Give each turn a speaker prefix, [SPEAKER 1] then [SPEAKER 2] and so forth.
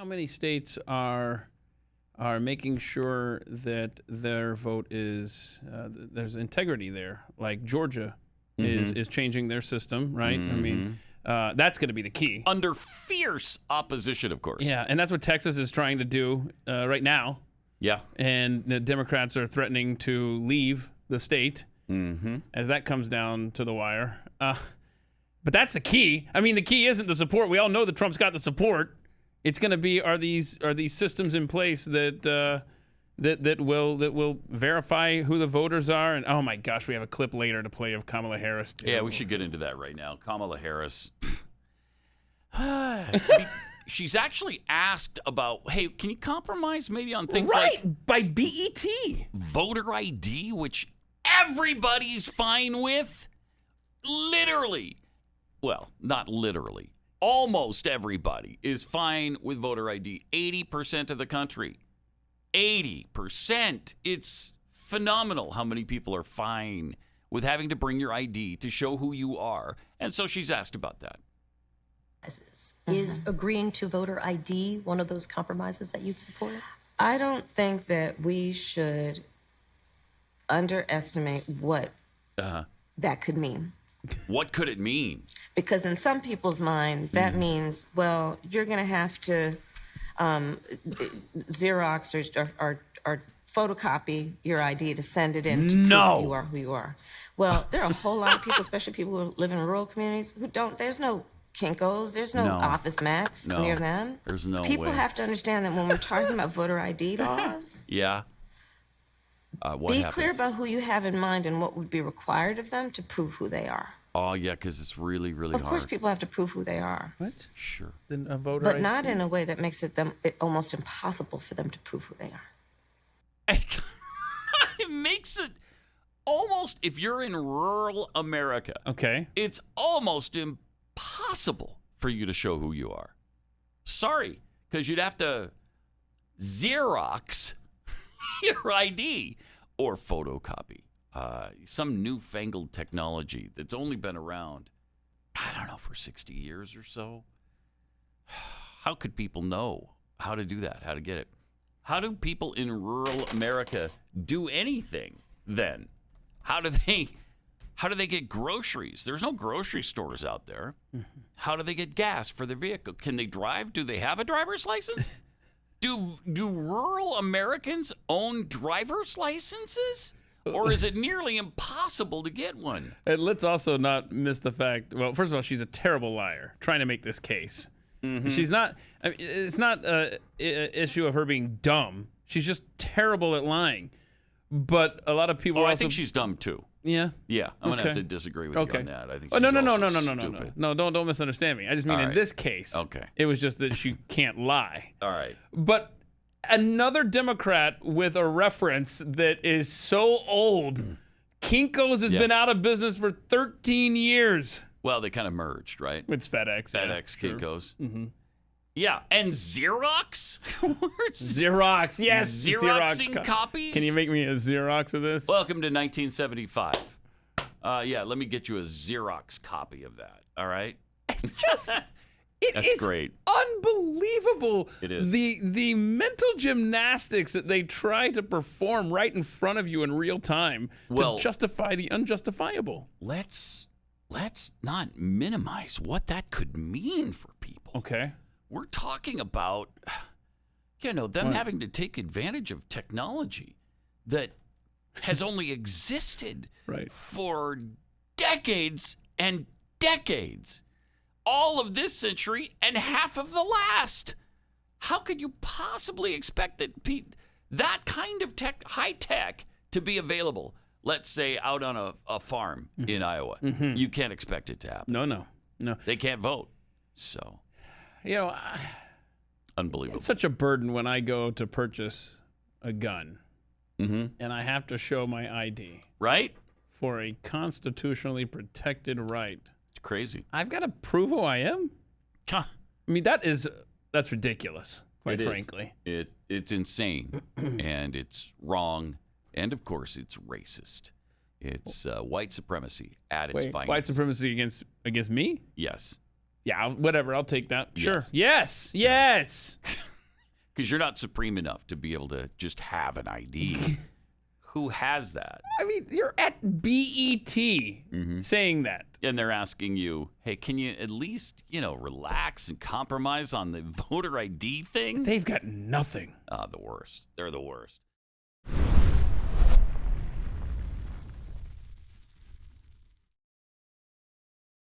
[SPEAKER 1] how many states are making sure that their vote is there's integrity there? Like Georgia is changing their system, right? I mean, that's going to be the key.
[SPEAKER 2] Under fierce opposition, of course.
[SPEAKER 1] Yeah, and that's what Texas is trying to do right now.
[SPEAKER 2] Yeah.
[SPEAKER 1] And the Democrats are threatening to leave the state as that comes down to the wire. But that's the key. I mean, the key isn't the support. We all know that Trump's got the support. It's going to be are these systems in place that will verify who the voters are? And oh my gosh, we have a clip later to play of Kamala Harris.
[SPEAKER 2] Yeah, we should get into that right now. Kamala Harris. She's actually asked about, hey, can you compromise maybe on things like
[SPEAKER 1] by BET
[SPEAKER 2] voter ID, which everybody's fine with? Literally. Well, not literally. Almost everybody is fine with voter ID. 80% of the country. 80%. It's phenomenal how many people are fine with having to bring your ID to show who you are. And so she's asked about that.
[SPEAKER 3] Is agreeing to voter ID one of those compromises that you'd support?
[SPEAKER 4] I don't think that we should underestimate what that could mean.
[SPEAKER 2] What could it mean?
[SPEAKER 4] Because in some people's mind, that means, well, you're going to have to Xerox or photocopy your ID to send it in to prove you are who you are. Well, there are a whole lot of people, especially people who live in rural communities, who don't. There's no Kinko's. There's no OfficeMax near them.
[SPEAKER 2] There's no
[SPEAKER 4] People
[SPEAKER 2] way.
[SPEAKER 4] have to understand that when we're talking about voter ID laws,
[SPEAKER 2] what
[SPEAKER 4] be
[SPEAKER 2] happens?
[SPEAKER 4] clear about who you have in mind and what would be required of them to prove who they are.
[SPEAKER 2] Oh, yeah, because it's really, really hard.
[SPEAKER 4] Of course, people have to prove who they are.
[SPEAKER 1] What?
[SPEAKER 2] Sure.
[SPEAKER 1] Then a voter
[SPEAKER 4] But
[SPEAKER 1] ID?
[SPEAKER 4] not in a way that makes it almost impossible for them to prove who they are.
[SPEAKER 2] It makes it almost, if you're in rural America,
[SPEAKER 1] Okay.
[SPEAKER 2] it's almost impossible for you to show who you are. Sorry, because you'd have to Xerox your ID or photocopy. Some newfangled technology that's only been around, I don't know, for 60 years or so. How could people know how to do that, how to get it? How do people in rural America do anything then? How do they get groceries? There's no grocery stores out there. How do they get gas for their vehicle? Can they drive? Do they have a driver's license? Do rural Americans own driver's licenses? Or is it nearly impossible to get one?
[SPEAKER 1] And let's also not miss the fact, well, first of all, she's a terrible liar trying to make this case. She's not, I mean, it's not an issue of her being dumb. She's just terrible at lying. But a lot of people
[SPEAKER 2] I think she's dumb too.
[SPEAKER 1] Yeah?
[SPEAKER 2] Yeah, I'm going to have to disagree with you on that. I think she's stupid.
[SPEAKER 1] No, don't misunderstand me. I just mean in this case, it was just that she can't lie.
[SPEAKER 2] All right.
[SPEAKER 1] But another Democrat with a reference that is so old, Kinko's has been out of business for 13 years.
[SPEAKER 2] Well, they kind of merged, right?
[SPEAKER 1] It's FedEx.
[SPEAKER 2] FedEx,
[SPEAKER 1] yeah,
[SPEAKER 2] Kinko's. Yeah, and Xerox?
[SPEAKER 1] Xerox, yes.
[SPEAKER 2] Xeroxing copies?
[SPEAKER 1] Can you make me a Xerox of this?
[SPEAKER 2] Welcome to 1975. Yeah, let me get you a Xerox copy of that, all right?
[SPEAKER 1] That's
[SPEAKER 2] great.
[SPEAKER 1] Unbelievable.
[SPEAKER 2] It is.
[SPEAKER 1] The mental gymnastics that they try to perform right in front of you in real time to justify the unjustifiable.
[SPEAKER 2] Let's not minimize what that could mean for people.
[SPEAKER 1] Okay.
[SPEAKER 2] We're talking about, them having to take advantage of technology that has only existed for decades and decades. All of this century and half of the last. How could you possibly expect that kind of high tech to be available? Let's say out on a farm in Iowa. You can't expect it to happen.
[SPEAKER 1] No.
[SPEAKER 2] They can't vote. So, unbelievable.
[SPEAKER 1] It's such a burden when I go to purchase a gun and I have to show my ID.
[SPEAKER 2] Right?
[SPEAKER 1] For a constitutionally protected right.
[SPEAKER 2] It's crazy.
[SPEAKER 1] I've got to prove who I am?
[SPEAKER 2] Huh.
[SPEAKER 1] I mean, that's ridiculous, quite frankly.
[SPEAKER 2] It's insane, and it's wrong, and of course, it's racist. It's white supremacy at its finest.
[SPEAKER 1] White supremacy against me?
[SPEAKER 2] Yes.
[SPEAKER 1] Yeah, whatever. I'll take that. Sure. Yes.
[SPEAKER 2] because you're not supreme enough to be able to just have an ID. Who has that?
[SPEAKER 1] I mean, you're at BET saying that.
[SPEAKER 2] And they're asking you, hey, can you at least, relax and compromise on the voter ID thing?
[SPEAKER 1] They've got nothing.
[SPEAKER 2] The worst. They're the worst.